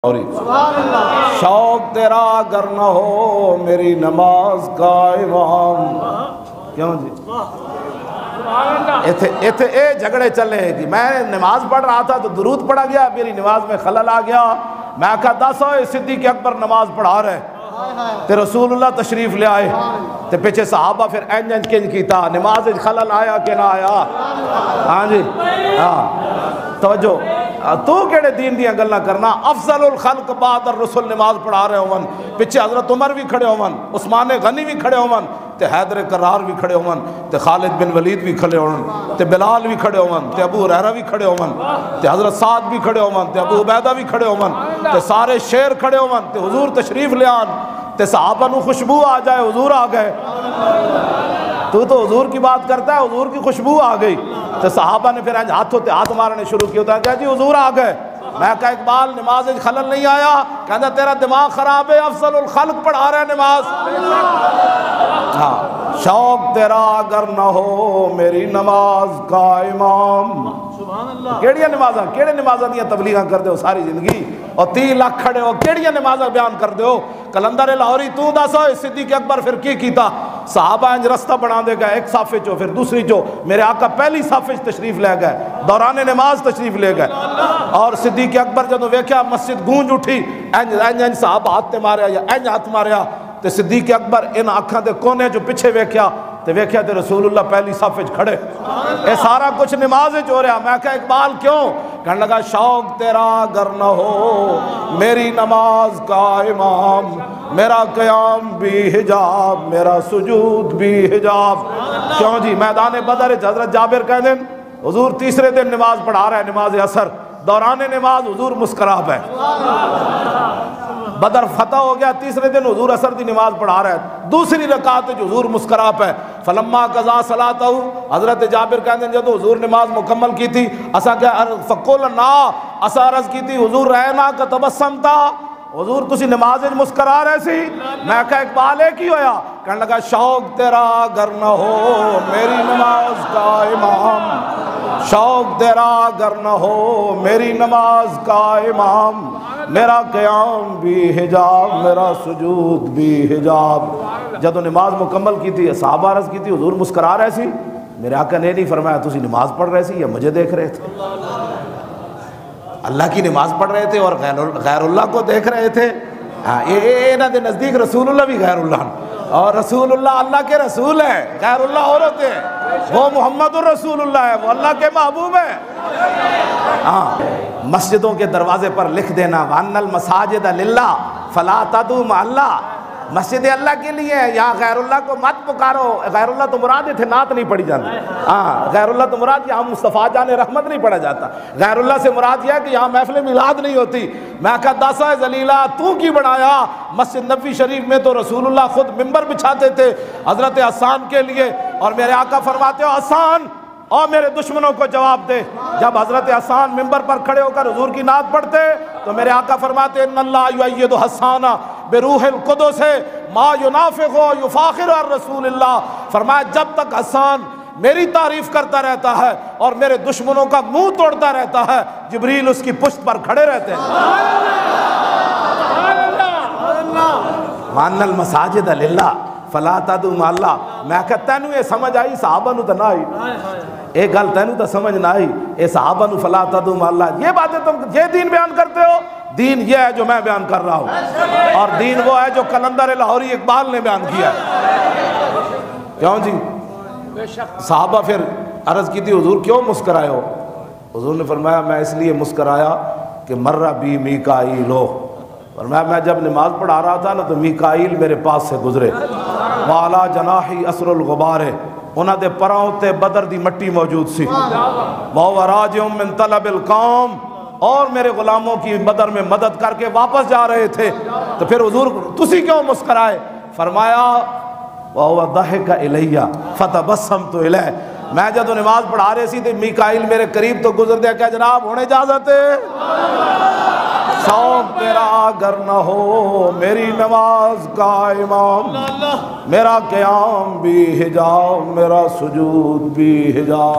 اور شوق تیرا اگر نہ ہو میری نماز کا امام. کیوں جی ایتھے اے جھگڑے چلے کہ میں نماز پڑھ رہا تھا تو درود پڑھا گیا، میری نماز میں خلل آ گیا. میں کہا دسو صدیق اکبر نماز پڑھا رہے تے رسول اللہ تشریف لے آئے تے پیچھے صحابہ پھر انج کنج کیتا، نماز خلل آیا کہ نہ آیا؟ ہاں جی ہاں توجہ. تو کیڑے دین دیاں گلاں کرنا؟ افضل الخلق بعد الرسل نماز پڑھا رہے ہون، پیچھے حضرت عمر بھی کھڑے ہون، عثمان غنی بھی کھڑے ہون، تے حیدر کرار بھی کھڑے ہون، تے خالد بن ولید بھی کھڑے ہون، تے بلال بھی کھڑے ہون، تے ابو ہریرہ بھی کھڑے ہون، تے حضرت سعد بھی کھڑے ہون، تے ابو عبیدہ بھی کھڑے ہون، تے سارے شیر کھڑے ہون، تے حضور تشریف لے آن، تے صحابہ نو خوشبو آ جائے حضور آ گئے. تو حضور کی بات کرتا ہے، حضور کی خوشبو آ گئی. تو صحابہ نے پھر ہاتھوں تے ہاتھ مارنے شروع کیا، ہوتا ہے کہ جی حضور آ گئے. میں کہا اقبال نماز خلل نہیں آیا؟ کہتا تیرا دماغ خراب ہے، افضل الخلق پڑھا رہا ہے نماز. ہاں شوق تیرا اگر نہ ہو میری نماز کا امام. کیڑیاں نمازاں کیڑے نمازاں دیاں تبلیغاں کر دے ہو ساری زندگی، اور 30 لاکھ کھڑے ہو کیڑیاں نمازاں بیان کر دے ہو. کلندر لاہوری تو دس صدیق اکبر پھر کی کیتا؟ صحابہ انج رستہ بنا دے گئے، ایک صف چو پھر دوسری چو، میرے آقا پہلی صف تشریف لے گئے، دوران نماز تشریف لے گئے. اور صدیق اکبر جدوں ویکھیا مسجد گونج اٹھی، انج صحابہ ہاتھ ماریا یا انج ہاتھ ماریا، تے صدیق اکبر ان آنکھاں دے کونے جو پیچھے ویکھیا تے رسول اللہ پہلی صف وچ کھڑے. اے سارا کچھ نماز وچ ہو رہا. میں کہا اقبال کیوں؟ کہنے لگا شوق تیرا اگر نہ ہو میری نماز کا امام، میرا قیام بھی حجاب، میرا سجود بھی حجاب. کیوں جی میدان بدر حضرت جابر کہہ دیں حضور تیسرے دن نماز پڑھا رہا ہے، نماز اثر، دوران نماز حضور مسکرا ہے. بدر فتح ہو گیا، تیسرے دن حضور اثر دی نماز پڑھا رہا ہے، دوسری رکعت جو حضور مسکرا ہے. فلما قضا صلاتہ، حضرت جابر کہتے ہیں جب حضور نماز مکمل کی تھی اسا کہ فقولنا اسا عرض کی تھی حضور رہنا کا تبسم تھا، حضور تسی نماز مسکرا رہے سی. میں کہا اقبال ہے کی ہویا؟ کہنے لگا شوق تیرا اگر نہ ہو میری نماز کا امام، شوق تیرا اگر نہ ہو میری نماز کا امام، میرا قیام بھی حجاب، میرا سجود بھی حجاب. جدو نماز مکمل کی تھی صحابہ عرض کی تھی حضور مسکرا رہے سی. میرے آقا نے نہیں فرمایا تسی نماز پڑھ رہے سی یا مجھے دیکھ رہے تھے؟ اللہ کی نماز پڑھ رہے تھے اور غیر اللہ کو دیکھ رہے تھے. ہاں انہاں دے نزدیک رسول اللہ بھی غیر اللہ، اور رسول اللہ اللہ کے رسول ہے، غیر اللہ اور ہوتے ہیں. وہ محمد الرسول اللہ ہے، وہ اللہ کے محبوب ہے. ہاں مسجدوں کے دروازے پر لکھ دینا وَأَنَّ الْمَسَاجِدَ لِلَّهِ فَلَا تَدْعُوا مَعَ اللَّهِ، مسجد اللہ کے لیے ہے، یہاں غیر اللہ کو مت پکارو. غیر اللہ تو مراد تھے نعت نہیں پڑھی جاتی. ہاں غیر اللہ تو مراد یہاں مصطفیٰ جان رحمت نہیں پڑھا جاتا. غیر اللہ سے مراد یہ ہے کہ یہاں محفل میلاد نہیں ہوتی. میں کہا داسا ذلیلہ تو کی بنایا؟ مسجد نبوی شریف میں تو رسول اللہ خود ممبر بچھاتے تھے حضرت حسان کے لیے، اور میرے آقا فرماتے ہو حسان اور میرے دشمنوں کو جواب دے. جب حضرت حسان ممبر پر کھڑے ہو کر حضور کی نعت پڑھتے تو میرے آقا فرماتے ان اللہ یؤید حسان بروح القدس ما ینافق یفاخر الرسول اللہ. فرمایا جب تک حسان میری تعریف کرتا رہتا ہے اور میرے دشمنوں کا منہ توڑتا رہتا ہے، جبریل اس کی پشت پر کھڑے رہتے ہیں. وَأَنَّ الْمَسَاجِدَ لِلَّهِ فَلَا تَدْعُوا مَعَ اللَّهِ. میں کہا تینوں یہ سمجھ آئی، صحابہ نو تو نہ آئی. ایک گل تینوں تو سمجھ نہ آئی، اے صحابہ نو فَلَا تَدْعُوا مَعَ اللَّهِ. یہ باتیں تم یہ دین بیان کرتے ہو؟ دین یہ ہے جو میں بیان کر رہا ہوں، اور دین وہ ہے جو کلندر لاہوری اقبال نے بیان کیا ہے. کیوں جی؟ صحابہ پھر عرض کی تھی حضور کیوں مسکرائے ہو؟ حضور نے فرمایا میں اس لیے مسکرایا کہ مرہ بی میکائیل ہو. فرمایا میں جب نماز پڑھا رہا تھا نا تو میکائیل میرے پاس سے گزرے، والا جناحی اسر الغبار، انہاں دے پراؤں تے بدر دی مٹی موجود سی، وَهُوَ رَاجِعٌ مِّن طَلَبِ الْقَوْمِ، اور میرے غلاموں کی بدر میں مدد کر کے واپس جا رہے تھے. تو پھر حضور تسی کیوں مسکرائے؟ فرمایا وَهُوَ ضَحِكَ إِلَيَّ فَتَبَسَّمْتُ إِلَيْهِ. میں جب نماز پڑھا رہے سی تو میکائیل میرے قریب تو گزر دیا کہ جناب ہونے اجازت ہے. شوق تیرا اگر نہ ہو میری نماز کا امام، میرا قیام بھی حجاب، میرا سجود بھی حجاب.